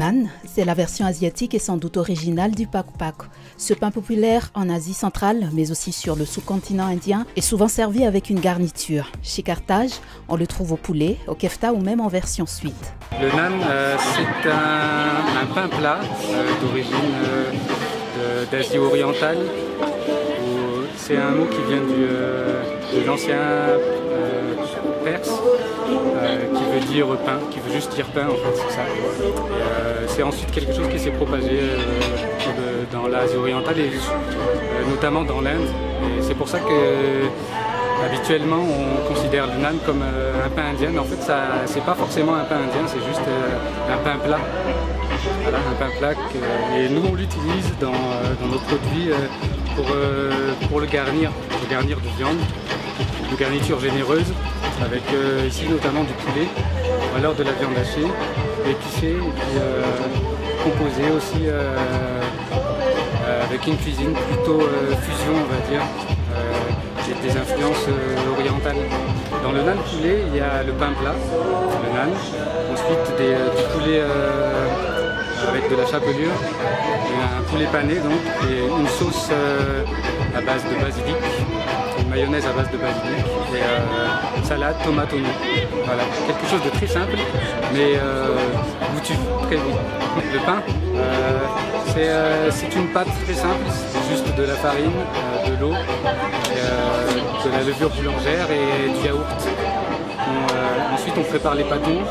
naan, c'est la version asiatique et sans doute originale du pak-pak. Ce pain populaire en Asie centrale, mais aussi sur le sous-continent indien, est souvent servi avec une garniture. Chez Carthage, on le trouve au poulet, au kefta ou même en version suite. Le naan, c'est un pain plat d'origine d'Asie orientale. C'est un mot qui vient de l'ancien perse, qui veut dire pain, qui veut juste dire pain en fait, c'est ça. C'est ensuite quelque chose qui s'est propagé dans l'Asie orientale et notamment dans l'Inde. Et c'est pour ça que habituellement on considère le naan comme un pain indien, mais en fait c'est pas forcément un pain indien, c'est juste un pain plat. Voilà, un pain plat et nous on l'utilise dans nos produits pour le garnir de viande, de garniture généreuse, avec ici notamment du poulet, ou alors de la viande hachée, épicée, et puis composée aussi avec une cuisine plutôt fusion on va dire, avec des influences orientales. Dans le naan poulet, il y a le pain plat, le naan, ensuite du poulet avec de la chapelure, un poulet pané donc, et une sauce à base de basilic, une mayonnaise à base de basilic, et salade, tomate, oignon. Voilà, quelque chose de très simple, mais goûtu, très bon. Le pain, c'est une pâte très simple, c'est juste de la farine, de l'eau, de la levure boulangère et du yaourt. Ensuite on prépare les pâtons.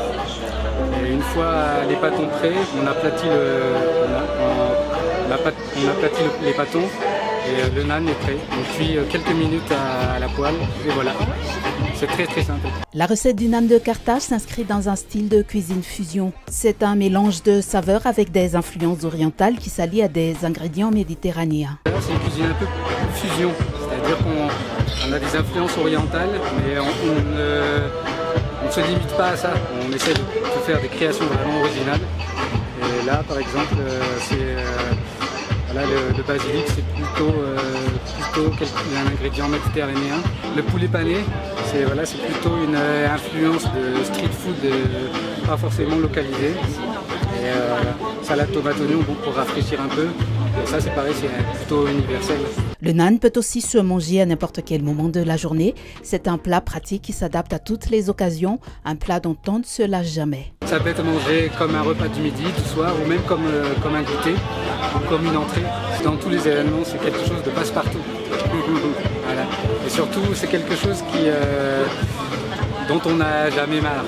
Et une fois les pâtons prêts, on aplatit les pâtons et le naan est prêt. On cuit quelques minutes à la poêle et voilà. C'est très très simple. La recette du naan de Carthage s'inscrit dans un style de cuisine fusion. C'est un mélange de saveurs avec des influences orientales qui s'allient à des ingrédients méditerranéens. C'est une cuisine un peu fusion, c'est-à-dire qu'on a des influences orientales, mais on ne se limite pas à ça, on essaie de faire des créations vraiment originales. Et là par exemple, le basilic c'est plutôt un ingrédient méditerranéen. Le poulet pané, c'est plutôt une influence de street food pas forcément localisée. Et salade tomate oignon pour rafraîchir un peu. Et ça c'est pareil, c'est plutôt universel. Le naan peut aussi se manger à n'importe quel moment de la journée. C'est un plat pratique qui s'adapte à toutes les occasions, un plat dont on ne se lasse jamais. Ça peut être mangé comme un repas du midi, du soir, ou même comme un goûter, ou comme une entrée. Dans tous les événements, c'est quelque chose de passe-partout. Voilà. Et surtout, c'est quelque chose dont on n'a jamais marre.